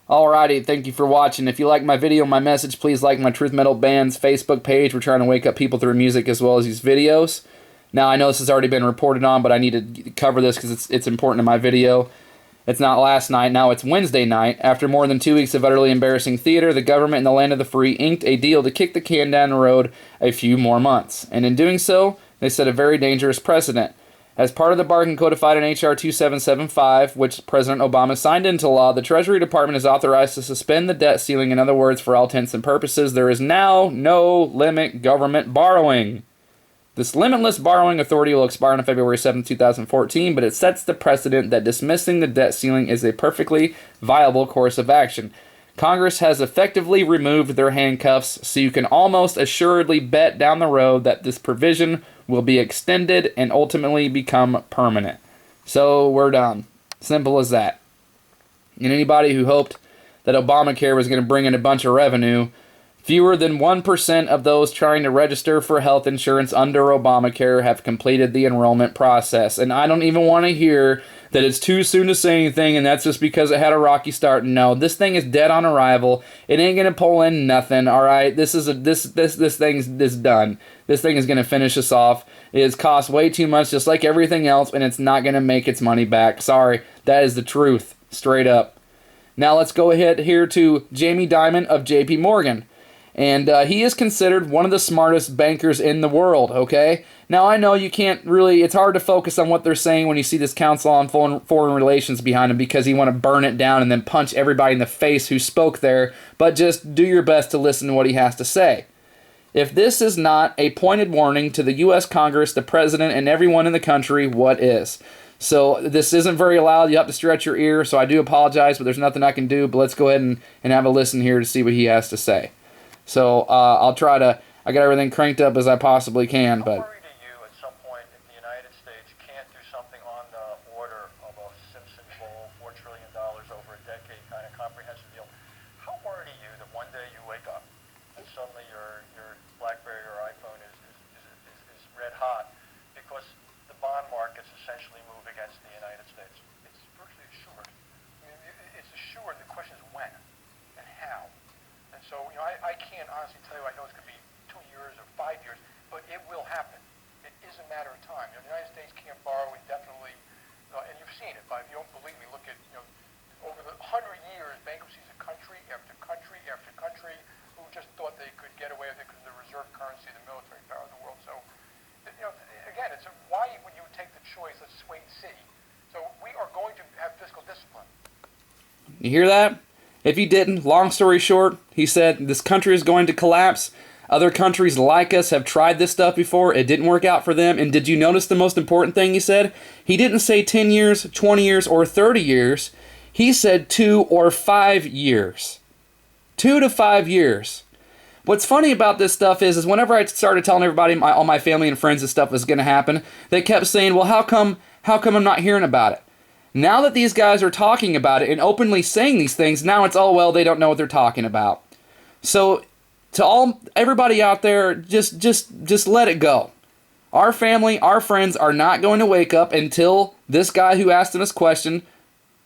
Alrighty, thank you for watching. If you like my video, my message, please like my Truth Metal Band's Facebook page. We're trying to wake up people through music as well as these videos. Now, I know this has already been reported on, but I need to cover this because it's important in my video. It's not last night, now it's Wednesday night. After more than 2 weeks of utterly embarrassing theater, the government in the land of the free inked a deal to kick the can down the road a few more months. And in doing so, they set a very dangerous precedent. As part of the bargain codified in H.R. 2775, which President Obama signed into law, the Treasury Department is authorized to suspend the debt ceiling. In other words, for all intents and purposes, there is now no limit government borrowing. This limitless borrowing authority will expire on February 7, 2014, but it sets the precedent that dismissing the debt ceiling is a perfectly viable course of action. Congress has effectively removed their handcuffs, so you can almost assuredly bet down the road that this provision will be extended and ultimately become permanent. So we're done. Simple as that. And anybody who hoped that Obamacare was going to bring in a bunch of revenue, fewer than 1% of those trying to register for health insurance under Obamacare have completed the enrollment process. And I don't even want to hear that it's too soon to say anything and that's just because it had a rocky start. No, this thing is dead on arrival. It ain't going to pull in nothing, all right? This thing's done. This thing is going to finish us off. It has cost way too much just like everything else, and it's not going to make its money back. Sorry, that is the truth, straight up. Now let's go ahead here to Jamie Dimon of JP Morgan. And he is considered one of the smartest bankers in the world, okay? Now, I know you can't really, it's hard to focus on what they're saying when you see this Council on Foreign Relations behind him because you want to burn it down and then punch everybody in the face who spoke there, but just do your best to listen to what he has to say. If this is not a pointed warning to the U.S. Congress, the President, and everyone in the country, what is? So this isn't very loud. You have to stretch your ear, so I do apologize, but there's nothing I can do. But let's go ahead and have a listen here to see what he has to say. So I'll try to, I got everything cranked up as I possibly can, but... How worried are you at some point if the United States can't do something on the order of a Simpson Bowl, $4 trillion over a decade kind of comprehensive deal? How worried are you that one day you wake up and suddenly your BlackBerry or iPhone is red hot because the bond markets essentially move against the United States? It's virtually assured. I mean, it's assured. The question is when and how. And so, you know, I can't honestly tell you, I know it's going to be 2 years or 5 years, but it will happen. It is a matter of time. You know, the United States can't borrow indefinitely, and you've seen it, but if you don't believe me, look at, you know, over the 100 years, bankruptcies of country after country after country who just thought they could get away with it because of the reserve currency, the military power of the world. So, you know, again, it's why would you take the choice, let's wait and see. So we are going to have fiscal discipline. You hear that? If you didn't, long story short, he said this country is going to collapse. Other countries like us have tried this stuff before. It didn't work out for them. And did you notice the most important thing he said? He didn't say 10 years, 20 years, or 30 years. He said 2 or 5 years. 2 to 5 years. What's funny about this stuff is whenever I started telling everybody, all my family and friends, this stuff was going to happen, they kept saying, well, how come I'm not hearing about it? Now that these guys are talking about it and openly saying these things, now it's, oh, well, they don't know what they're talking about. So, to everybody out there, just let it go. Our family, our friends are not going to wake up until this guy who asked him this question,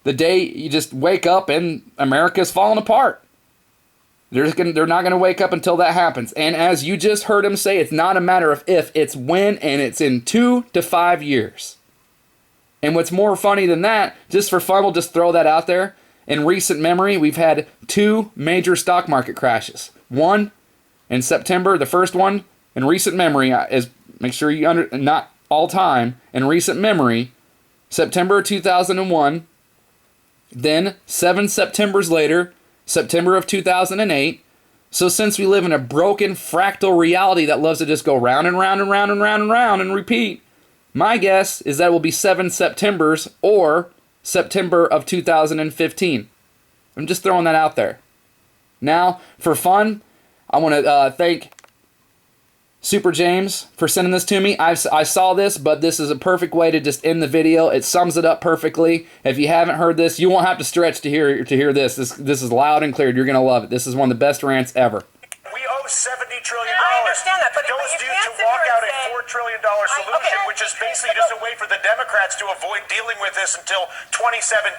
the day you just wake up and America's falling apart. They're not going to wake up until that happens. And as you just heard him say, it's not a matter of if, it's when, and it's in 2 to 5 years. And what's more funny than that, just for fun, we'll just throw that out there. In recent memory, we've had 2 major stock market crashes. One in September, the first one in recent memory is, make sure you not all time, in recent memory, September 2001. Then 7 Septembers later, September of 2008. So since we live in a broken fractal reality that loves to just go round and round and round and round and round and repeat, my guess is that it will be 7 Septembers or September of 2015. I'm just throwing that out there. Now, for fun, I want to thank Super James for sending this to me. I saw this, but this is a perfect way to just end the video. It sums it up perfectly. If you haven't heard this, you won't have to stretch to hear this. This is loud and clear. You're going to love it. This is one of the best rants ever. We owe $70 trillion. I understand that, but to you can't walk out a $4 $4 trillion solution, which is basically just a way for the Democrats to avoid dealing with this until 2017.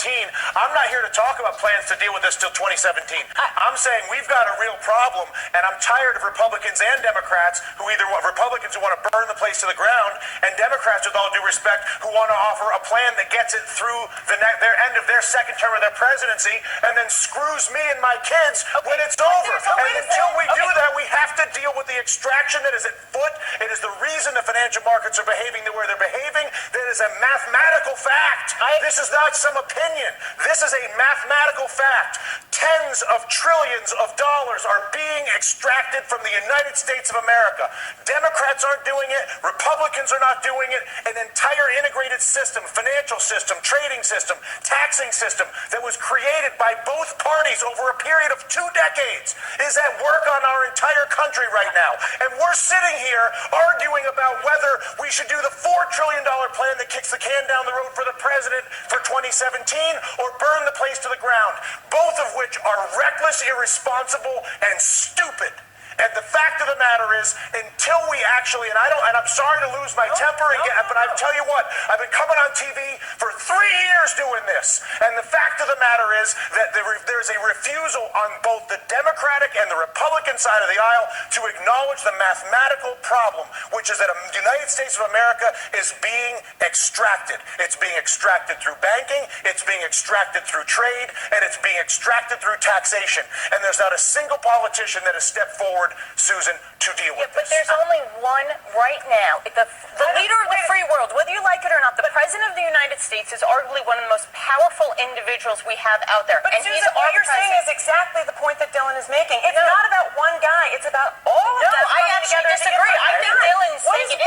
I'm not here to talk about plans to deal with this till 2017. I'm saying we've got a real problem, and I'm tired of Republicans and Democrats who either want Republicans who want to burn the place to the ground, and Democrats, with all due respect, who want to offer a plan that gets it through their end of their second term of their presidency, and then screws me and my kids when it's over. And until we do that, we have to deal with the extraction that is at foot. It is the reason the financial markets are behaving the way they're behaving. That is a mathematical fact. This is not some opinion. This is a mathematical fact. Tens of trillions of dollars are being extracted from the United States of America. Democrats aren't doing it. Republicans are not doing it. An entire integrated system, financial system, trading system, taxing system that was created by both parties over a period of 2 decades is at work on our entire country right now. And we're sitting here arguing about whether we should do the $4 trillion plan that kicks the can down the road for the president for 2017 or burn the place to the ground, both of which are reckless, irresponsible, and stupid. And the fact of the matter is, until we actually, and I'm sorry to lose my temper, but I tell you what, I've been coming on TV for 3 years doing this. And the fact of the matter is that there's a refusal on both the Democratic and the Republican side of the aisle to acknowledge the mathematical problem, which is that the United States of America is being extracted. It's being extracted through banking, it's being extracted through trade, and it's being extracted through taxation. And there's not a single politician that has stepped forward, Susan, to deal with but this. there's only one right now. The leader of the free world, whether you like it or not, the President of the United States is arguably one of the most powerful individuals we have out there. But and Susan, what you're saying is exactly the point that Dylan is making. It's not about one guy. It's about all of them. No, I actually disagree. I think Dylan's saying it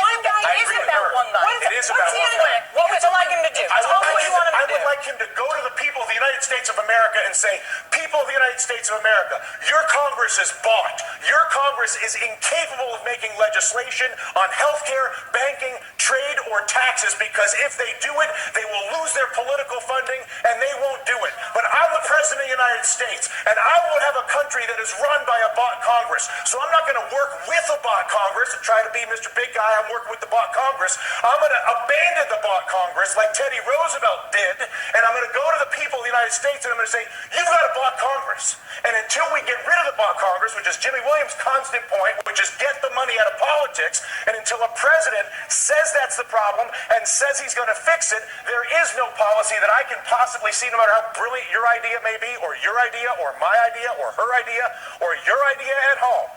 isn't about one guy. It is about one guy. What would you like him to do? I would like him to go to the people of the United States of America and say, people of the United States of America, your Congress is bought. Your Congress is incapable of making legislation on healthcare, banking, trade, or taxes because if they do it, they will lose their political funding and they won't do it. But I'm the President of the United States and I will have a country that is run by a bought Congress. So I'm not going to work with a bought Congress and try to be Mr. Big Guy. I'm working with the bought Congress. I'm going to abandon the bought Congress like Teddy Roosevelt did, and I'm going to go to the people of the United States and I'm going to say, you've got a bought Congress. And until we get rid of the bought Congress, which is Jimmy Williams' constant point, which is get the money out of politics, and until a president says that's the problem and says he's going to fix it, there is no policy that I can possibly see, no matter how brilliant your idea may be, or your idea, or my idea, or her idea, or your idea at home,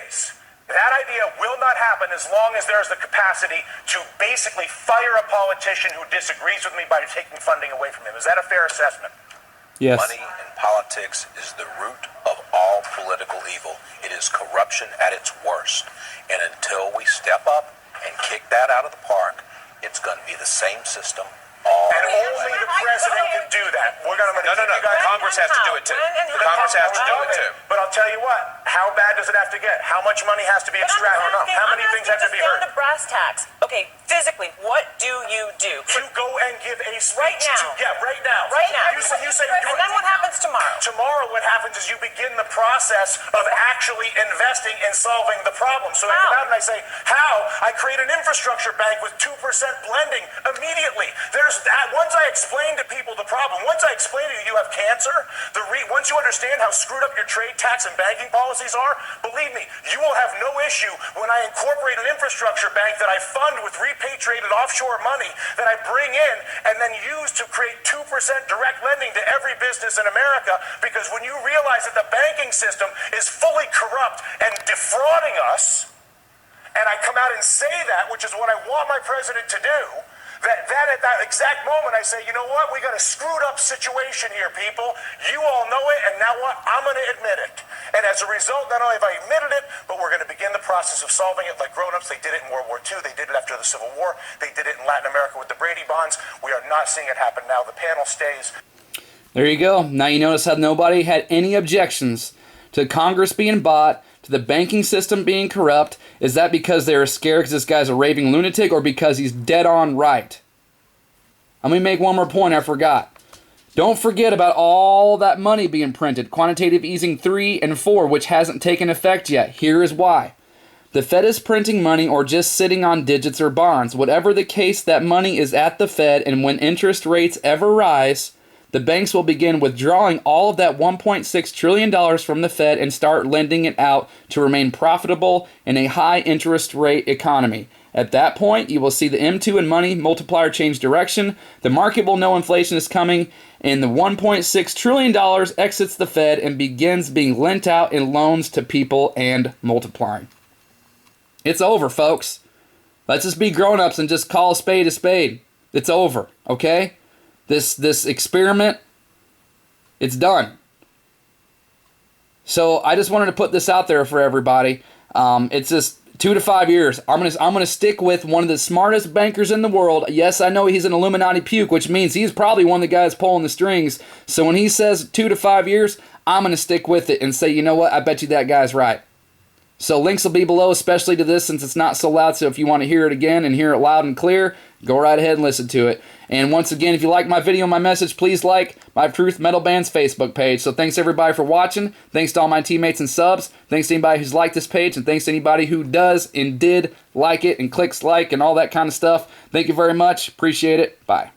is that idea will not happen as long as there's the capacity to basically fire a politician who disagrees with me by taking funding away from him. Is that a fair assessment? Yes. Money in politics is the root of all political evil. It is corruption at its worst. And until we step up and kick that out of the park, it's going to be the same system all And only the president can do that. We're going to No. Congress has to do it too. The Congress has to do it too. But I'll tell you what, how bad does it have to get? How much money has to be extracted? How many things have to be heard? Down to brass tacks. Okay, physically, what do you do? You go and give a speech. Right now. Right now. Right now. You say, and then what happens tomorrow? Tomorrow what happens is you begin the process of actually investing in solving the problem. So I come out and I say, how? I create an infrastructure bank with 2% blending immediately. Once I explain to people the problem, once I explain to you have cancer, once you understand how screwed up your trade, tax, and banking policies are, believe me, you will have no issue when I incorporate an infrastructure bank that I fund with repatriated offshore money that I bring in and then use to create 2% direct lending to every business in America, because when you realize that the banking system is fully corrupt and defrauding us, and I come out and say that, which is what I want my president to do, that at that exact moment I say, you know what, we got a screwed up situation here, people. You all know it, and now what? I'm going to admit it. And as a result, not only have I admitted it, but we're going to begin the process of solving it like grown-ups. They did it in World War II. They did it after the Civil War. They did it in Latin America with the Brady Bonds. We are not seeing it happen now. The panel stays. There you go. Now you notice how nobody had any objections to Congress being bought, to the banking system being corrupt. Is that because they were scared because this guy's a raving lunatic, or because he's dead on right? Let me make one more point I forgot. Don't forget about all that money being printed. Quantitative easing 3 and 4, which hasn't taken effect yet. Here is why. The Fed is printing money or just sitting on digits or bonds. Whatever the case, that money is at the Fed, and when interest rates ever rise, the banks will begin withdrawing all of that $1.6 trillion from the Fed and start lending it out to remain profitable in a high interest rate economy. At that point, you will see the M2 and money multiplier change direction. The market will know inflation is coming, and the $1.6 trillion exits the Fed and begins being lent out in loans to people and multiplying. It's over, folks. Let's just be grown-ups and just call a spade a spade. It's over, okay? This experiment, it's done. So I just wanted to put this out there for everybody. It's just 2 to 5 years. I'm gonna stick with one of the smartest bankers in the world. Yes, I know he's an Illuminati puke, which means he's probably one of the guys pulling the strings. So when he says 2 to 5 years, I'm gonna stick with it and say, you know what? I bet you that guy's right. So links will be below, especially to this since it's not so loud. So if you want to hear it again and hear it loud and clear, go right ahead and listen to it. And once again, if you like my video, my message, please like my Truth Metal Band's Facebook page. So thanks everybody for watching. Thanks to all my teammates and subs. Thanks to anybody who's liked this page. And thanks to anybody who does and did like it and clicks like and all that kind of stuff. Thank you very much. Appreciate it. Bye.